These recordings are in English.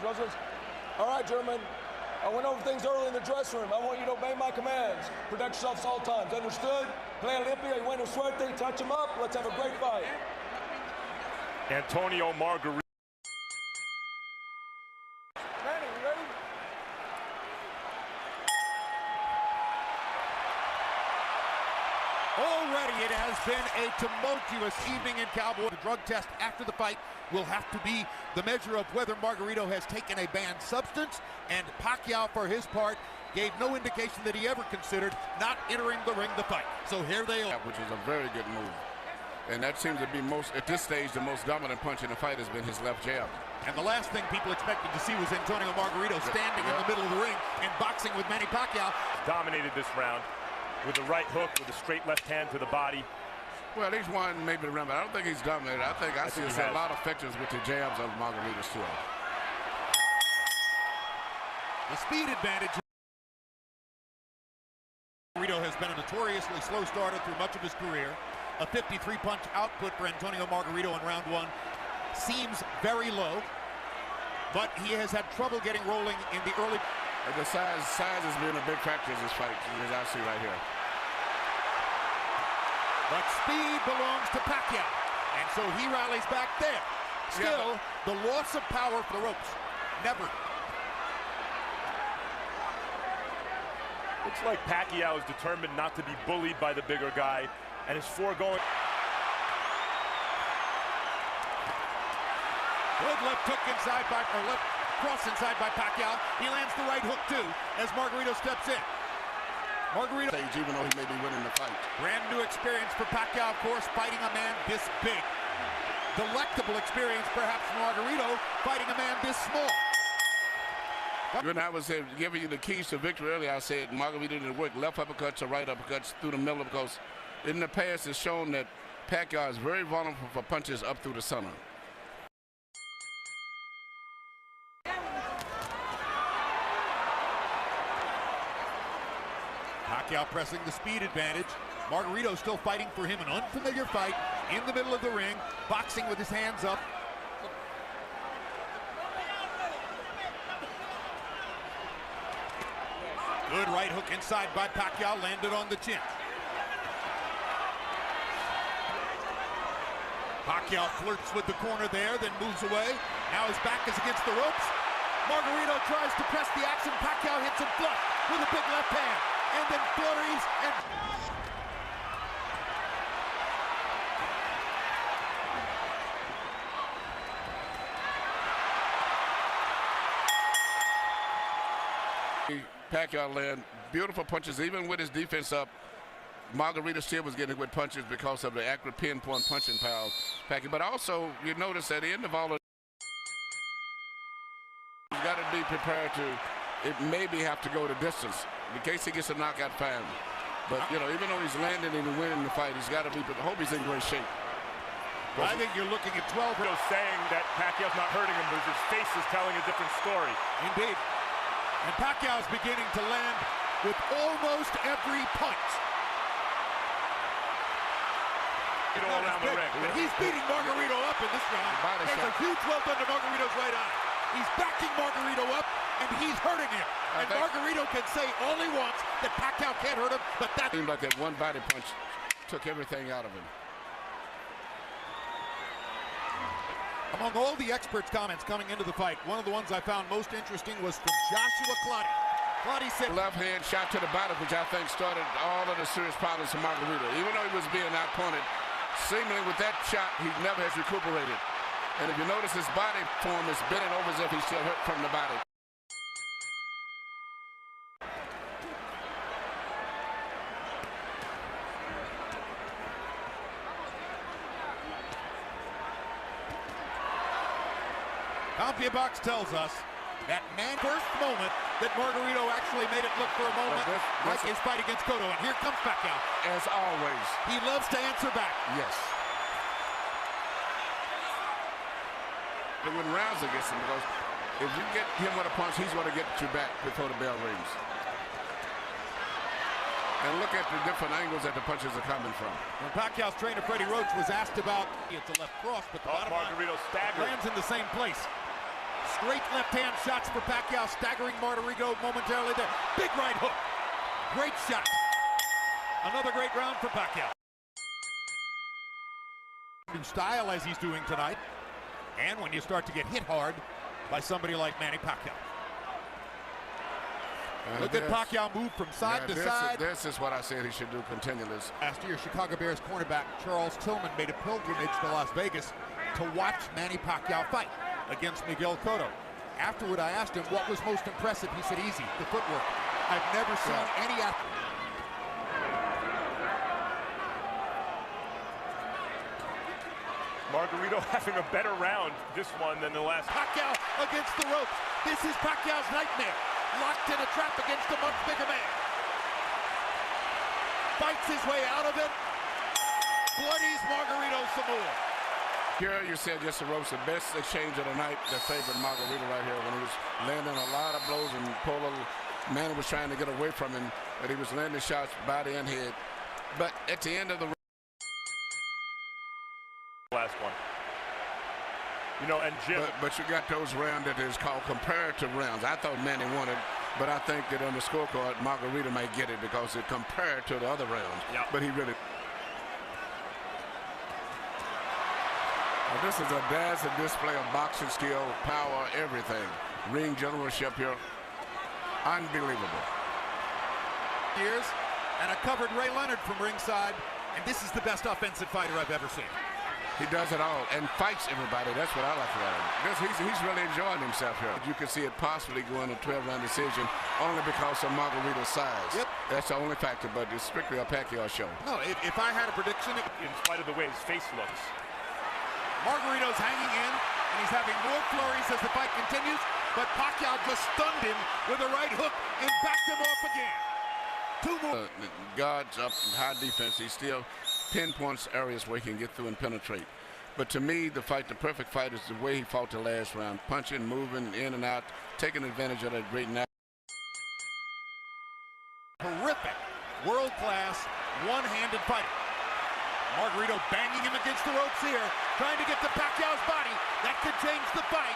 All right, gentlemen. I went over things early in the dressing room. I want you to obey my commands. Protect yourselves at all times. Understood? Play limpio, y bueno suerte. Touch him up. Let's have a great fight. Antonio Margarito. Manny, you ready? Already it has been a tumultuous evening in Cowboy. The drug test after the fight will have to be the measure of whether Margarito has taken a banned substance, and Pacquiao, for his part, gave no indication that he ever considered not entering the ring to fight. So here they are. Which is a very good move. And that seems to be at this stage, the most dominant punch in the fight has been his left jab. And the last thing people expected to see was Antonio Margarito standing in the middle of the ring and boxing with Manny Pacquiao. Dominated this round with a right hook, with a straight left hand to the body. Well, he's won maybe the round, but I don't think he's dominated. I think I see a lot of effectiveness with the jabs of Margarito's too. The speed advantage. Margarito has been a notoriously slow starter through much of his career. A 53 punch output for Antonio Margarito in round one seems very low, but he has had trouble getting rolling in the early. The size has been a big factor in this fight, as I see right here. But speed belongs to Pacquiao, and so he rallies back there. Still, the loss of power for the ropes. Never. Looks like Pacquiao is determined not to be bullied by the bigger guy, and is foregoing. Good left hook inside left cross inside by Pacquiao. He lands the right hook too as Margarito steps in. Margarito, even though he may be winning the fight. Brand new experience for Pacquiao, of course, fighting a man this big. Delectable experience perhaps for Margarito, fighting a man this small. When I was giving you the keys to victory earlier, I said Margarito didn't work left uppercuts or right uppercuts through the middle, because in the past it's shown that Pacquiao is very vulnerable for punches up through the center. Pacquiao pressing the speed advantage. Margarito still fighting for him, an unfamiliar fight in the middle of the ring, boxing with his hands up. Good right hook inside by Pacquiao, landed on the chin. Pacquiao flirts with the corner there, then moves away. Now his back is against the ropes. Margarito tries to press the action. Pacquiao hits him flush with a big left hand, and then flurries and... Pacquiao land beautiful punches, even with his defense up. Margarito still was getting good punches because of the accurate pinpoint punching power, Pacquiao. But also, you notice at the end of all of, he's got to be prepared to, it maybe have to go the distance in case he gets a knockout fine. But you know, even though he's landing and winning the fight, he's got to be. I hope he's in great shape. I think you're looking at 12. Saying that Pacquiao's not hurting him, but his face is telling a different story. Indeed. And Pacquiao's beginning to land with almost every punch. All around the ring. But he's beating Margarito up in this round. There's a huge welt under Margarito's right eye. He's backing Margarito up, and he's hurting him. And Margarito can say all he wants that Pacquiao can't hurt him, but that seemed like that one body punch took everything out of him. Among all the experts' comments coming into the fight, one of the ones I found most interesting was from Joshua Clottey. Clottey said, left hand shot to the body, which I think started all of the serious problems for Margarito. Even though he was being outpointed, seemingly with that shot, he never has recuperated. And if you notice, his body form is bending over as if he's still hurt from the body. CompuBox tells us that first moment that Margarito actually made it look for a moment like his fight against Cotto. And here comes Pacquiao. As always. He loves to answer back. Yes. They win rounds against him, because if you get him with a punch, he's going to get you back before the bell rings. And look at the different angles that the punches are coming from. When Pacquiao's trainer Freddie Roach was asked about it's a left cross, but the bottom Margarito lands in the same place. Straight left-hand shots for Pacquiao, staggering Margarito momentarily there. Big right hook. Great shot. Another great round for Pacquiao. New style as he's doing tonight. And when you start to get hit hard by somebody like Manny Pacquiao. Look at Pacquiao move from side to side. This is what I said he should do continually. Last year, Chicago Bears cornerback Charles Tillman made a pilgrimage to Las Vegas to watch Manny Pacquiao fight against Miguel Cotto. Afterward, I asked him what was most impressive. He said, easy, the footwork. I've never seen any athlete. Margarito having a better round this one than the last. Pacquiao against the ropes. This is Pacquiao's nightmare. Locked in a trap against a much bigger man. Fights his way out of it. Bloodies Margarito some more. Here you said just the ropes, the best exchange of the night that favored Margarito right here when he was landing a lot of blows and poor little Manny was trying to get away from him, but he was landing shots body and head. But at the end of the last one. You know, and Jim. But you got those rounds that is called comparative rounds. I thought Manny won it, but I think that on the scorecard, Margarito may get it because it compared to the other rounds. Yep. But he really. Well, this is a dazzling display of boxing skill, power, everything. Ring generalship here. Unbelievable. Years and a covered Ray Leonard from ringside, and this is the best offensive fighter I've ever seen. He does it all and fights everybody. That's what I like about him. He's really enjoying himself here. You can see it possibly going to 12-round decision only because of Margarito's size. Yep. That's the only factor, but it's strictly a Pacquiao show. No, if I had a prediction, in spite of the way his face looks. Margarito's hanging in, and he's having more flurries as the fight continues, but Pacquiao just stunned him with a right hook and backed him off again. Two more. Guards up, high defense. He still pinpoints areas where he can get through and penetrate. But to me, the perfect fight is the way he fought the last round. Punching, moving in and out, taking advantage of that great nap. Horrific, world-class, one-handed fighter. Margarito banging him against the ropes here, trying to get to Pacquiao's body. That could change the fight.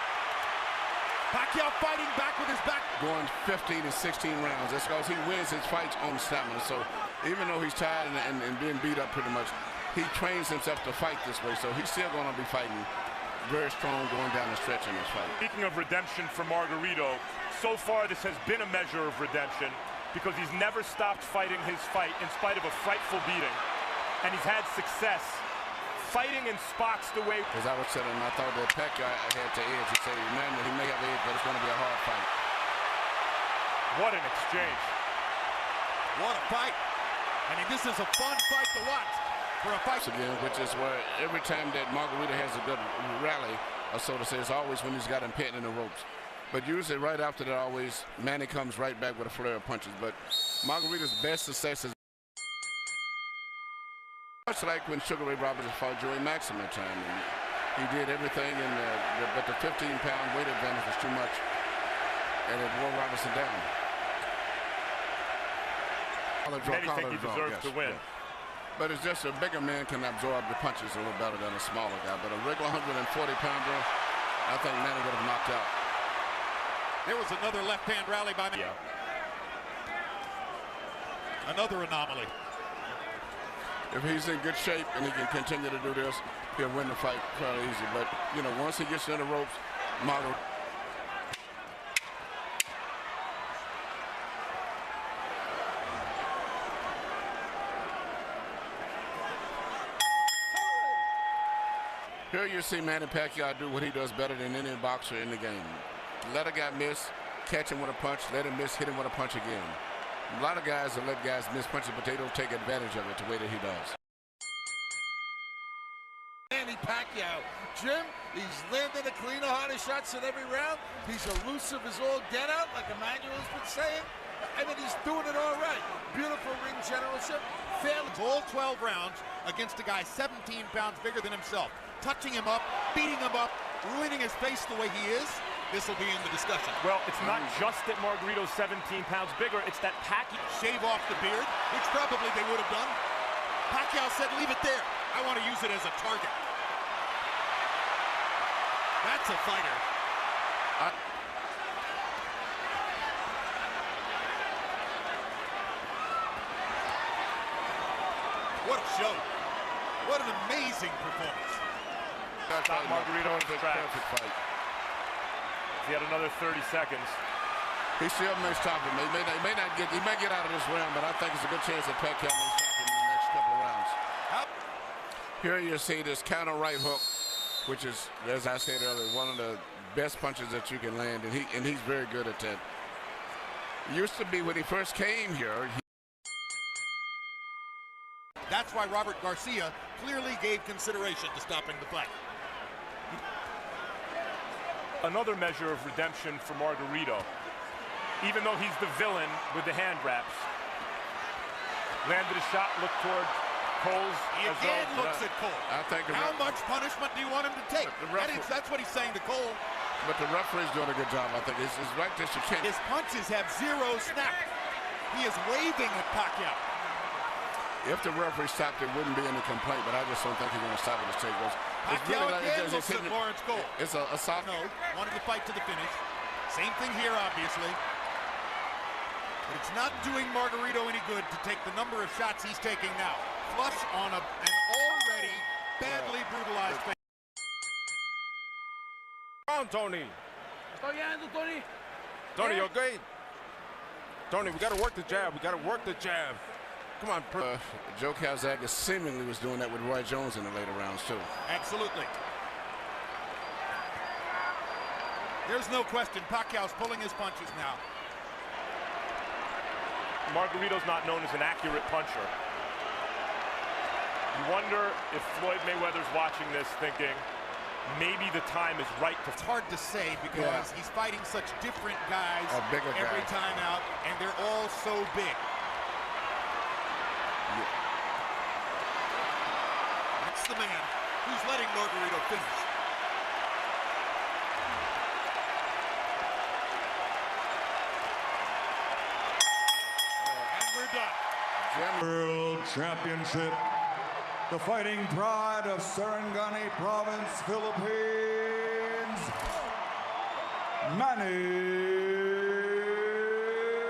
Pacquiao fighting back with his back. Going 15 and 16 rounds. That's because he wins his fights on stamina. So even though he's tired and being beat up pretty much, he trains himself to fight this way. So he's still going to be fighting very strong going down the stretch in this fight. Speaking of redemption for Margarito, so far this has been a measure of redemption because he's never stopped fighting his fight in spite of a frightful beating. And he's had success fighting in spots the way. As I was telling him, I thought that Pacquiao had to edge. He said, man, he may have edge, but it's going to be a hard fight. What an exchange. What a fight. I mean, this is a fun fight to watch for a fight. Again, which is where every time that Margarito has a good rally, or so to say, it's always when he's got him pinned in the ropes. But usually right after that, always, Manny comes right back with a flurry of punches. But Margarito's best success is much like when Sugar Ray Roberts fought Joey Maxim that time. And he did everything, but the 15-pound weight advantage was too much, and it wore Robertson down. Many think he deserves to win. Yeah. But it's just a bigger man can absorb the punches a little better than a smaller guy. But a regular 140-pounder, I think Manny would have knocked out. There was another left-hand rally by Manny. Yeah. Another anomaly. If he's in good shape and he can continue to do this, he'll win the fight fairly easy. But, you know, once he gets in the ropes, Margarito. Here you see Manny Pacquiao do what he does better than any boxer in the game. Let a guy miss, catch him with a punch, let him miss, hit him with a punch again. A lot of guys that let guys miss punches, but they don't take advantage of it the way that he does. Manny Pacquiao. Jim, he's landing the cleaner, harder shots in every round. He's elusive as all get out, like Emmanuel's been saying. I mean, he's doing it all right. Beautiful ring generalship. Fairly. All 12 rounds against a guy 17 pounds bigger than himself. Touching him up, beating him up, ruining his face the way he is. This will be in the discussion. Well, it's not just that Margarito's 17 pounds bigger, it's that Pacquiao shave off the beard, which probably they would have done. Pacquiao said, leave it there. I want to use it as a target. That's a fighter. What a show. What an amazing performance. Stop Margarito in his tracks. Perfect fight. He had another 30 seconds. He still may stop him. He may get out of this round, but I think it's a good chance that Pacquiao may stop him in the next couple of rounds. Here you see this counter right hook, which is, as I said earlier, one of the best punches that you can land, and he's very good at that. Used to be when he first came here. That's why Robert Garcia clearly gave consideration to stopping the fight. Another measure of redemption for Margarito. Even though he's the villain with the hand wraps. Landed a shot, looked toward Cole's. He again looks at Cole. I think How much punishment do you want him to take? That's what he's saying to Cole. But the referee's doing a good job, I think. It's right there, you can't. His punches have zero snap. He is waving at Pacquiao. If the referee stopped, there wouldn't be any complaint, but I just don't think he's going to stop it as take goes. Pacquiao again looks at Lawrence Cole. It's a soft. No, wanted to fight to the finish. Same thing here, obviously. But it's not doing Margarito any good to take the number of shots he's taking now. Flush on an already badly brutalized face. Come on, Tony. Tony. Tony, you okay? Tony, we got to work the jab. We got to work the jab. Come on. Joe Calzaghe seemingly was doing that with Roy Jones in the later rounds, too. Absolutely. There's no question Pacquiao's pulling his punches now. Margarito's not known as an accurate puncher. You wonder if Floyd Mayweather's watching this thinking, maybe the time is right to... It's hard to say because he's fighting such different guys every time out, and they're all so big. That's the man who's letting Margarito finish. And we're done. World Championship. The fighting pride of Sarangani Province, Philippines, Manny